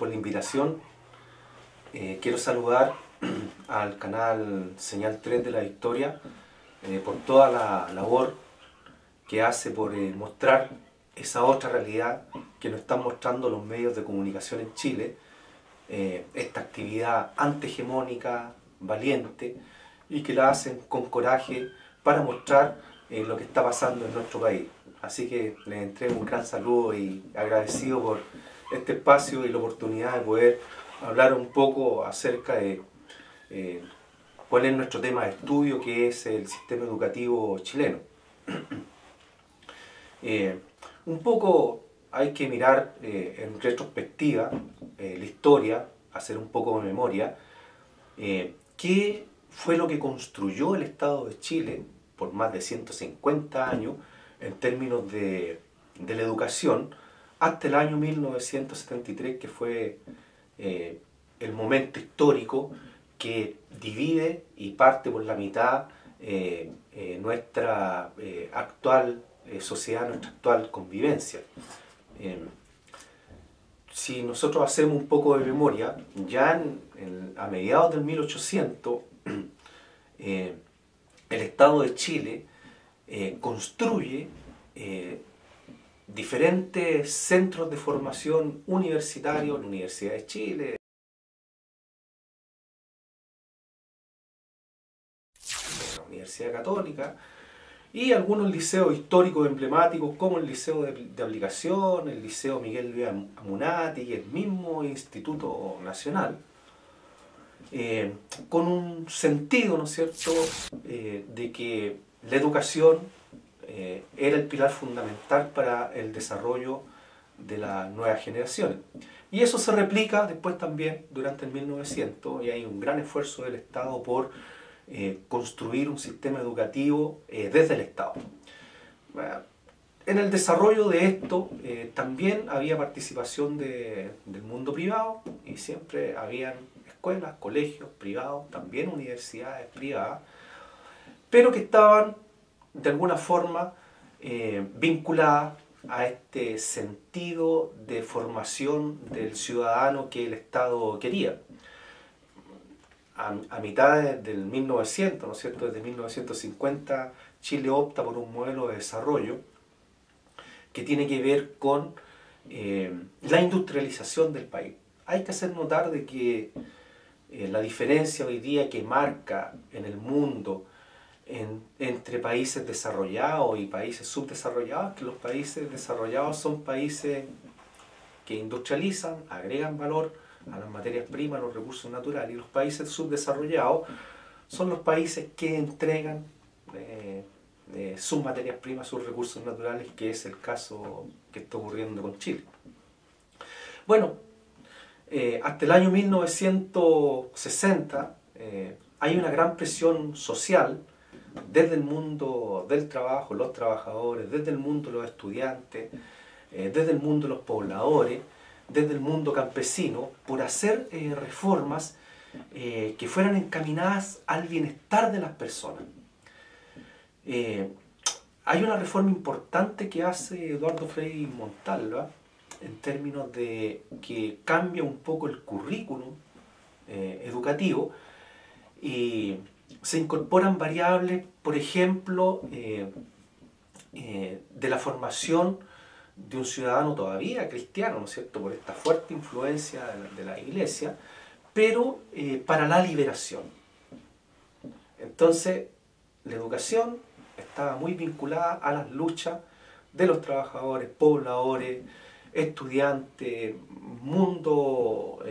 por la invitación. Quiero saludar al canal Señal 3 de la Victoria por toda la labor que hace por mostrar esa otra realidad que nos están mostrando los medios de comunicación en Chile, esta actividad antihegemónica, valiente, y que la hacen con coraje para mostrar lo que está pasando en nuestro país. Así que les entrego un gran saludo y agradecido por este espacio y la oportunidad de poder hablar un poco acerca de cuál es nuestro tema de estudio, que es el sistema educativo chileno. Un poco hay que mirar en retrospectiva la historia, hacer un poco de memoria, qué fue lo que construyó el Estado de Chile por más de 150 años en términos de la educación hasta el año 1973, que fue el momento histórico que divide y parte por la mitad nuestra actual sociedad, nuestra actual convivencia. Si nosotros hacemos un poco de memoria, ya a mediados del 1800, el Estado de Chile construye diferentes centros de formación universitarios, la Universidad de Chile, la Universidad Católica, y algunos liceos históricos emblemáticos como el Liceo de Aplicación, el Liceo Miguel de Amunati y el mismo Instituto Nacional, con un sentido, ¿no es cierto?, de que la educación era el pilar fundamental para el desarrollo de las nuevas generaciones. Y eso se replica después también durante el 1900, y hay un gran esfuerzo del Estado por construir un sistema educativo desde el Estado. En el desarrollo de esto también había participación del mundo privado, y siempre habían escuelas, colegios privados, también universidades privadas, pero que estaban de alguna forma vinculadas a este sentido de formación del ciudadano que el Estado quería. A mitad del 1900, ¿no es cierto?, desde 1950, Chile opta por un modelo de desarrollo que tiene que ver con la industrialización del país. Hay que hacer notar de que la diferencia hoy día que marca en el mundo entre países desarrollados y países subdesarrollados, que los países desarrollados son países que industrializan, agregan valor a las materias primas, a los recursos naturales, y los países subdesarrollados son los países que entregan sus materias primas, sus recursos naturales, que es el caso que está ocurriendo con Chile. Bueno, hasta el año 1960 hay una gran presión social desde el mundo del trabajo, los trabajadores, desde el mundo de los estudiantes, desde el mundo de los pobladores, desde el mundo campesino, por hacer reformas que fueran encaminadas al bienestar de las personas. Hay una reforma importante que hace Eduardo Frei Montalva en términos de que cambia un poco el currículum educativo y se incorporan variables, por ejemplo, de la formación de un ciudadano todavía cristiano, ¿no es cierto?, por esta fuerte influencia de la Iglesia, pero para la liberación. Entonces, la educación estaba muy vinculada a las luchas de los trabajadores, pobladores, estudiantes, mundo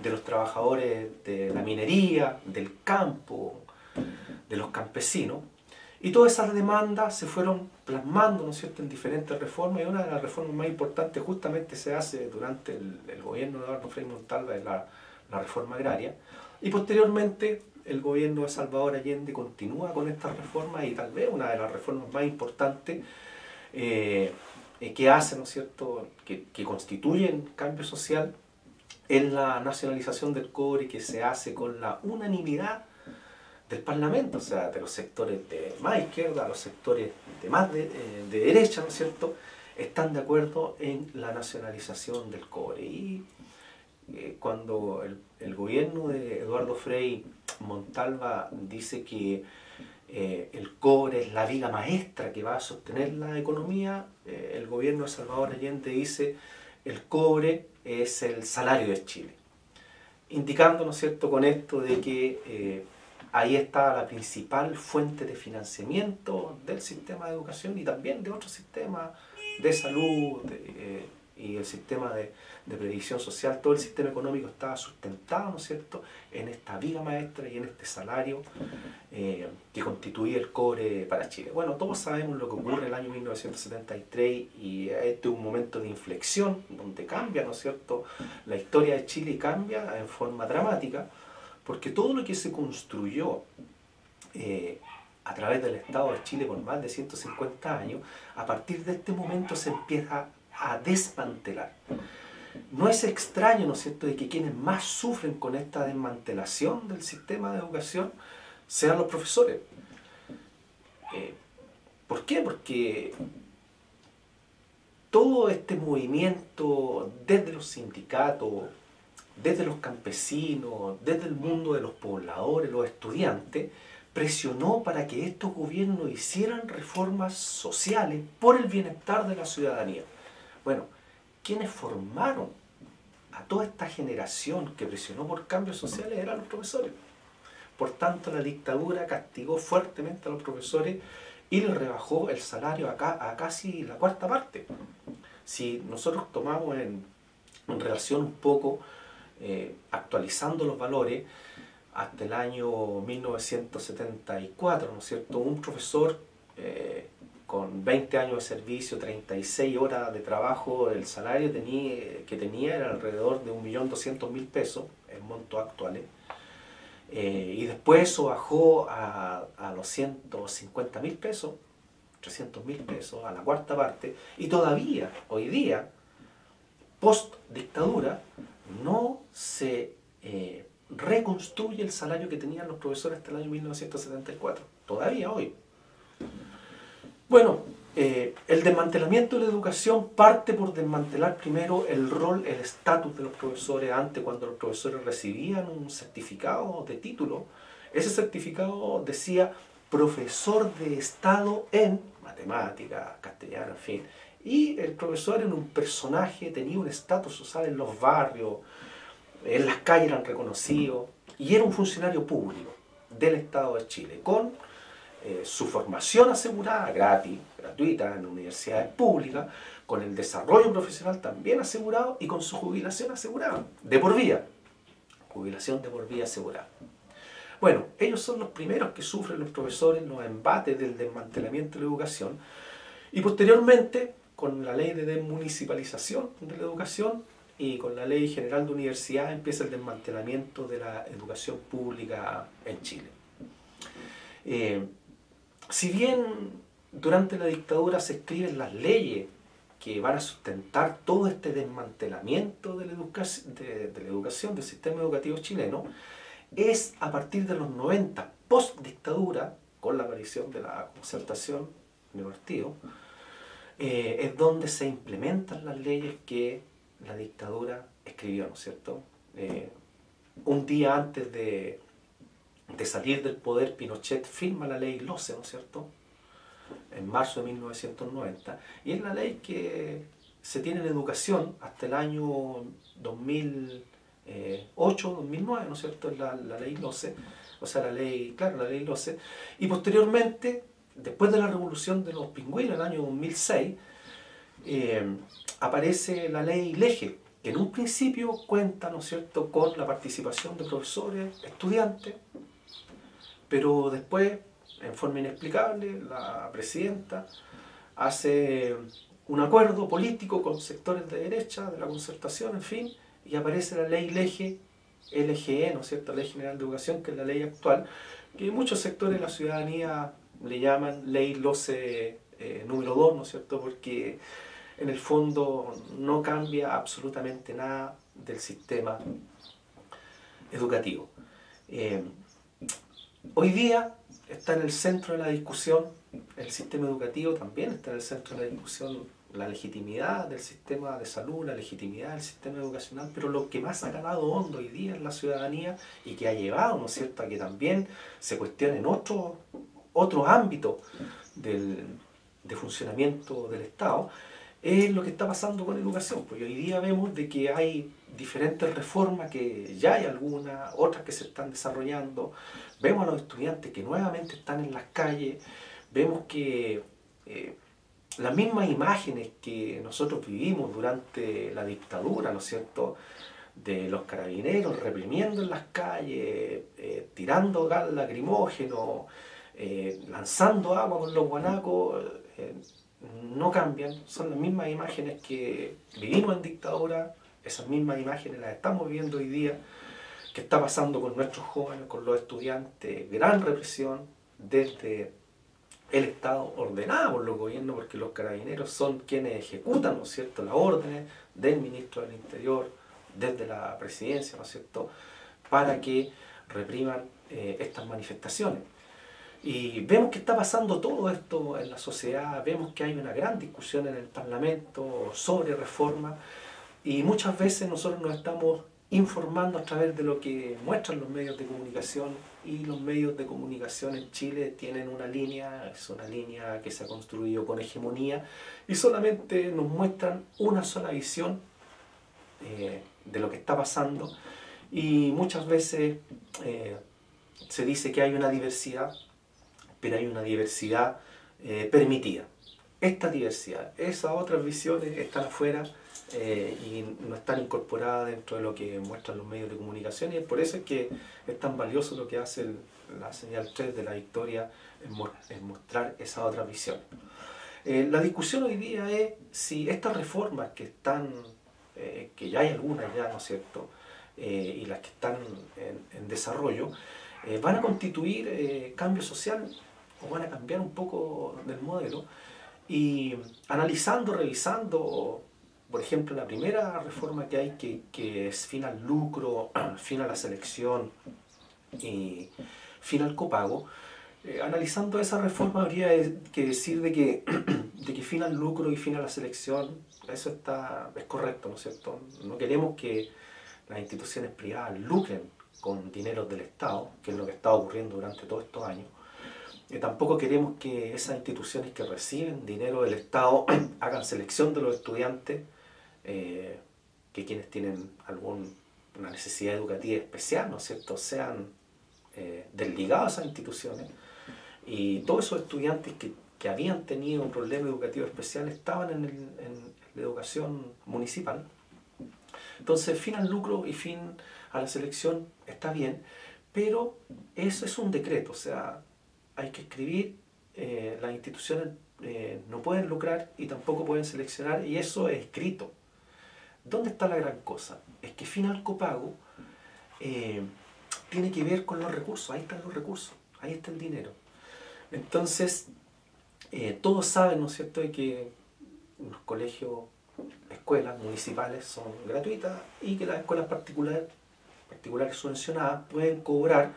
de los trabajadores de la minería, del campo, de los campesinos. Y todas esas demandas se fueron plasmando, ¿no es cierto?, en diferentes reformas, y una de las reformas más importantes justamente se hace durante el gobierno de Eduardo Frei Montalva, es la reforma agraria, y posteriormente el gobierno de Salvador Allende continúa con estas reformas, y tal vez una de las reformas más importantes que hace, ¿no es cierto?, que constituyen cambio social, es la nacionalización del cobre, que se hace con la unanimidad del Parlamento, o sea, de los sectores de más izquierda a los sectores de más de derecha, ¿no es cierto?, están de acuerdo en la nacionalización del cobre. Y cuando el gobierno de Eduardo Frei Montalva dice que el cobre es la viga maestra que va a sostener la economía, el gobierno de Salvador Allende dice el cobre es el salario de Chile, indicando, ¿no es cierto?, con esto de que ahí está la principal fuente de financiamiento del sistema de educación y también de otros sistemas de salud y el sistema de previsión social. Todo el sistema económico estaba sustentado, ¿no es cierto?, en esta viga maestra y en este salario que constituía el cobre para Chile. Bueno, todos sabemos lo que ocurre en el año 1973 y este es un momento de inflexión donde cambia, ¿no es cierto?, la historia de Chile cambia en forma dramática, porque todo lo que se construyó a través del Estado de Chile por más de 150 años, a partir de este momento se empieza a desmantelar. No es extraño, ¿no es cierto?, de que quienes más sufren con esta desmantelación del sistema de educación sean los profesores. ¿Por qué? Porque todo este movimiento desde los sindicatos, desde los campesinos, desde el mundo de los pobladores, los estudiantes, presionó para que estos gobiernos hicieran reformas sociales por el bienestar de la ciudadanía. Bueno, quienes formaron a toda esta generación que presionó por cambios sociales eran los profesores. Por tanto, la dictadura castigó fuertemente a los profesores y les rebajó el salario a casi la cuarta parte. Si nosotros tomamos en relación un poco, actualizando los valores, hasta el año 1974, ¿no es cierto?, un profesor con 20 años de servicio, 36 horas de trabajo, el salario que tenía era alrededor de 1.200.000 pesos, en montos actuales, y después eso bajó a los 150.000 pesos, 300.000 pesos, a la cuarta parte, y todavía, hoy día, post dictadura, no se reconstruye el salario que tenían los profesores hasta el año 1974, todavía hoy. Bueno, el desmantelamiento de la educación parte por desmantelar primero el rol, el estatus de los profesores. Antes, cuando los profesores recibían un certificado de título, ese certificado decía profesor de Estado en matemática, castellano, en fin. Y el profesor era un personaje, tenía un estatus social en los barrios, en las calles eran reconocidos, y era un funcionario público del Estado de Chile, con su formación asegurada, gratuita, en universidades públicas, con el desarrollo profesional también asegurado y con su jubilación asegurada, de por vida. Jubilación de por vida asegurada. Bueno, ellos son los primeros que sufren los profesores los embates del desmantelamiento de la educación y posteriormente, con la ley de desmunicipalización de la educación y con la ley general de universidad, empieza el desmantelamiento de la educación pública en Chile. Si bien durante la dictadura se escriben las leyes que van a sustentar todo este desmantelamiento de la educación, del sistema educativo chileno, es a partir de los 90, post dictadura, con la aparición de la concertación de partido, es donde se implementan las leyes que la dictadura escribió, ¿no es cierto? Un día antes de salir del poder, Pinochet firma la ley LOCE, ¿no es cierto?, en marzo de 1990, y es la ley que se tiene en educación hasta el año 2008, 2009, ¿no es cierto?, es la ley LOCE, o sea, la ley LOCE, y posteriormente, después de la revolución de los pingüinos en el año 2006, aparece la ley LEGE, que en un principio cuenta, ¿no es cierto?, con la participación de profesores, estudiantes, pero después, en forma inexplicable, la presidenta hace un acuerdo político con sectores de derecha, de la concertación, en fin, y aparece la ley LEGE, LGE, ¿no es cierto?, Ley General de Educación, que es la ley actual, que muchos sectores de la ciudadanía le llaman ley LOCE número 2, ¿no es cierto?, porque en el fondo no cambia absolutamente nada del sistema educativo. Hoy día está en el centro de la discusión, el sistema educativo también está en el centro de la discusión la legitimidad del sistema de salud, la legitimidad del sistema educacional, pero lo que más ha calado hondo hoy día en la ciudadanía y que ha llevado, ¿no es cierto?, a que también se cuestionen otros ámbitos de funcionamiento del Estado, es lo que está pasando con educación. Porque hoy día vemos de que hay diferentes reformas, que ya hay algunas, otras que se están desarrollando. Vemos a los estudiantes que nuevamente están en las calles, vemos que las mismas imágenes que nosotros vivimos durante la dictadura, ¿no es cierto?, de los carabineros reprimiendo en las calles, tirando gas lacrimógeno, lanzando agua con los guanacos, no cambian, son las mismas imágenes que vivimos en dictadura, esas mismas imágenes las estamos viviendo hoy día, que está pasando con nuestros jóvenes, con los estudiantes, gran represión desde el Estado ordenado por los gobiernos, porque los carabineros son quienes ejecutan, ¿no es cierto?, las órdenes del ministro del Interior, desde la presidencia, ¿no es cierto?, para que repriman estas manifestaciones. Y vemos que está pasando todo esto en la sociedad, vemos que hay una gran discusión en el Parlamento sobre reforma, y muchas veces nosotros nos estamos informando a través de lo que muestran los medios de comunicación, y los medios de comunicación en Chile tienen una línea, es una línea que se ha construido con hegemonía, y solamente nos muestran una sola visión de lo que está pasando, y muchas veces se dice que hay una diversidad, pero hay una diversidad permitida. Esta diversidad, esas otras visiones están afuera y no están incorporadas dentro de lo que muestran los medios de comunicación, y es por eso es que es tan valioso lo que hace la señal 3 de la Victoria en mostrar esas otras visiones. La discusión hoy día es si estas reformas que están, que ya hay algunas ya, ¿no es cierto?, y las que están en desarrollo, van a constituir cambio social o van a cambiar un poco del modelo. Y analizando, revisando, por ejemplo, la primera reforma que hay, que es fin al lucro, fin a la selección y fin al copago, analizando esa reforma habría que decir de que fin al lucro y fin a la selección, eso es correcto, ¿no es cierto? No queremos que las instituciones privadas lucren con dinero del Estado, que es lo que está ocurriendo durante todos estos años. Tampoco queremos que esas instituciones que reciben dinero del Estado hagan selección de los estudiantes, que quienes tienen alguna necesidad educativa especial, ¿no es cierto?, sean desligados a esas instituciones, y todos esos estudiantes que habían tenido un problema educativo especial estaban en la educación municipal. Entonces, fin al lucro y fin a la selección está bien, pero eso es un decreto, o sea, hay que escribir, las instituciones no pueden lucrar y tampoco pueden seleccionar, y eso es escrito. ¿Dónde está la gran cosa? Es que fin al copago tiene que ver con los recursos, ahí están los recursos, ahí está el dinero. Entonces, todos saben, ¿no es cierto?, de que los colegios, escuelas municipales son gratuitas y que las escuelas particulares subvencionadas pueden cobrar,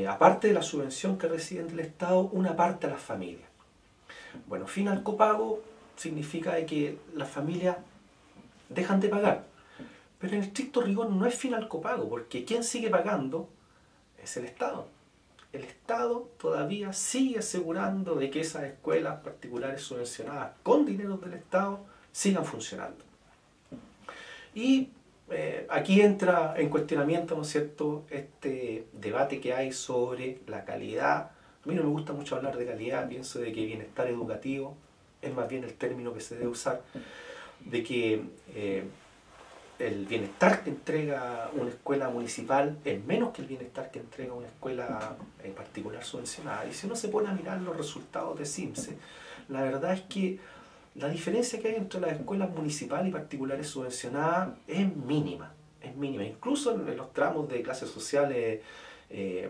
aparte de la subvención que reciben del Estado, una parte a las familias. Bueno, fin al copago significa de que las familias dejan de pagar, pero en estricto rigor no es fin al copago, porque quien sigue pagando es el Estado. El Estado todavía sigue asegurando de que esas escuelas particulares subvencionadas con dinero del Estado sigan funcionando. Y aquí entra en cuestionamiento, ¿no es cierto?, este debate que hay sobre la calidad. A mí no me gusta mucho hablar de calidad, pienso de que bienestar educativo es más bien el término que se debe usar, de que el bienestar que entrega una escuela municipal es menos que el bienestar que entrega una escuela particular subvencionada. Y si uno se pone a mirar los resultados de CIMSE, la verdad es que la diferencia que hay entre las escuelas municipales y particulares subvencionadas es mínima, es mínima. Incluso en los tramos de clases sociales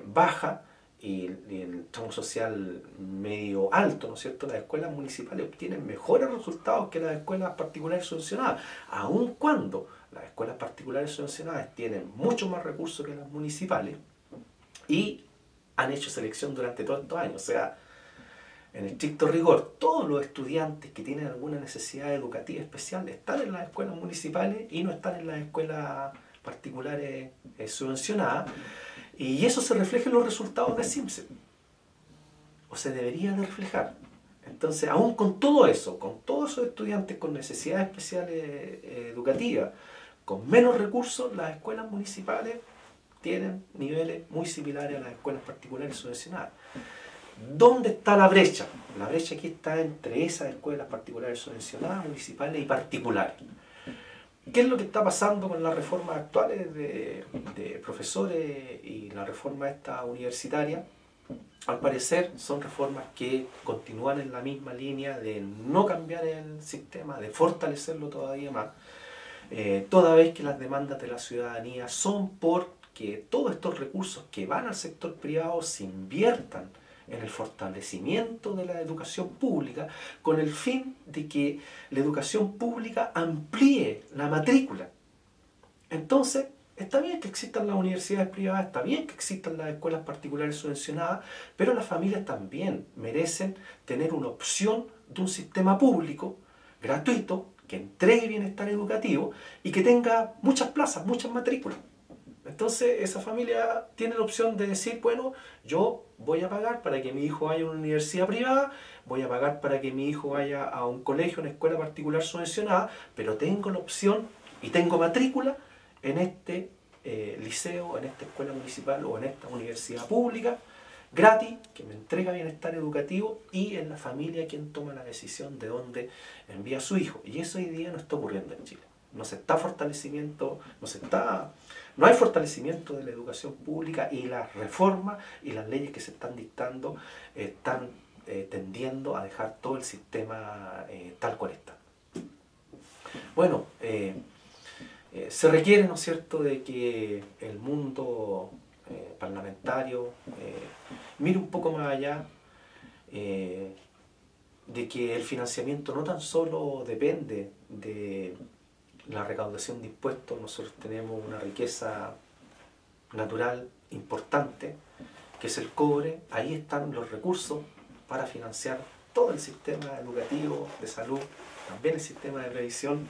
baja y en el tramo social medio alto, ¿no es cierto?, las escuelas municipales obtienen mejores resultados que las escuelas particulares subvencionadas, aun cuando las escuelas particulares subvencionadas tienen mucho más recursos que las municipales y han hecho selección durante todos estos años. O sea, en estricto rigor, todos los estudiantes que tienen alguna necesidad educativa especial están en las escuelas municipales y no están en las escuelas particulares subvencionadas, y eso se refleja en los resultados de CIMSE, o se debería de reflejar. Entonces, aún con todo eso, con todos esos estudiantes con necesidades especiales educativas, con menos recursos, las escuelas municipales tienen niveles muy similares a las escuelas particulares subvencionadas. ¿Dónde está la brecha? La brecha aquí está entre esas escuelas particulares subvencionadas, municipales y particulares. ¿Qué es lo que está pasando con las reformas actuales de profesores y la reforma esta universitaria? Al parecer son reformas que continúan en la misma línea de no cambiar el sistema, de fortalecerlo todavía más, toda vez que las demandas de la ciudadanía son porque todos estos recursos que van al sector privado se inviertan en el fortalecimiento de la educación pública, con el fin de que la educación pública amplíe la matrícula. Entonces, está bien que existan las universidades privadas, está bien que existan las escuelas particulares subvencionadas, pero las familias también merecen tener una opción de un sistema público, gratuito, que entregue bienestar educativo y que tenga muchas plazas, muchas matrículas. Entonces esa familia tiene la opción de decir, bueno, yo voy a pagar para que mi hijo vaya a una universidad privada, voy a pagar para que mi hijo vaya a un colegio, una escuela particular subvencionada, pero tengo la opción y tengo matrícula en este liceo, en esta escuela municipal o en esta universidad pública, gratis, que me entrega bienestar educativo, y es la familia quien toma la decisión de dónde envía a su hijo. Y eso hoy día no está ocurriendo en Chile. No hay fortalecimiento de la educación pública, y las reformas y las leyes que se están dictando están tendiendo a dejar todo el sistema tal cual está. Bueno, se requiere, ¿no es cierto?, de que el mundo parlamentario mire un poco más allá, de que el financiamiento no tan solo depende de la recaudación de impuestos. Nosotros tenemos una riqueza natural importante, que es el cobre. Ahí están los recursos para financiar todo el sistema educativo, de salud, también el sistema de previsión,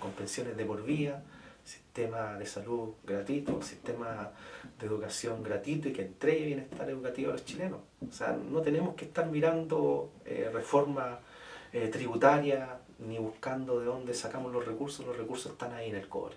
con pensiones de por vida, sistema de salud gratuito, sistema de educación gratuito y que entregue bienestar educativo a los chilenos. O sea, no tenemos que estar mirando reformas tributarias ni buscando de dónde sacamos los recursos están ahí en el cobre.